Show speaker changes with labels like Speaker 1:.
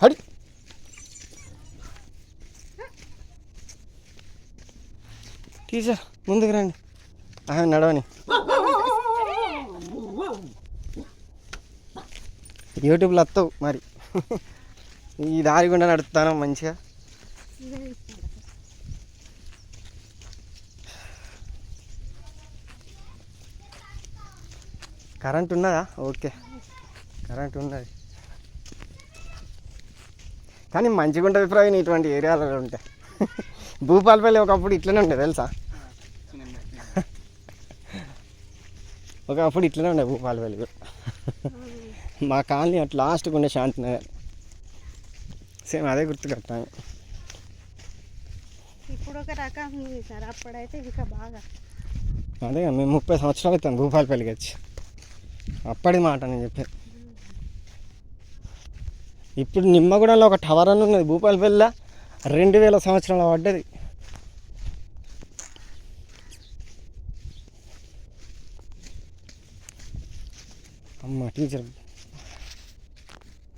Speaker 1: హడి teacher ముందుకు రండి నడవని యూట్యూబ్లో వస్తావు మరి ఈ దారి గుండా నడుపుతాను మంచిగా కరెంట్ ఉన్నదా ఓకే కరెంట్ ఉన్నది కానీ మంచిగా ఉంటుంది ప్రవీణ్ ఇటువంటి ఏరియాలలో ఉంటాయి భూపాలపల్లి ఒకప్పుడు ఇట్లనే ఉండే తెలుసా ఒకప్పుడు ఇట్లనే ఉండే భూపాలపల్లి కూడా మా కాలనీ అట్లా లాస్ట్కి ఉండే శాంతినగర్ సేమ్ అదే గుర్తుకొస్తాను
Speaker 2: ఇప్పుడు ఒక రకం ఉంది సార్ అప్పుడైతే ఇంకా బాగా
Speaker 1: అదే మేము 30 సంవత్సరాలు అవుతాం భూపాలపల్లికి వచ్చి అప్పటి మాట నేను చెప్పాను ఇప్పుడు నిమ్మగూడలో ఒక టవర్ అని ఉన్నది భూపాలపల్లిలో 2000 సంవత్సరాల పడ్డది అమ్మ టీచర్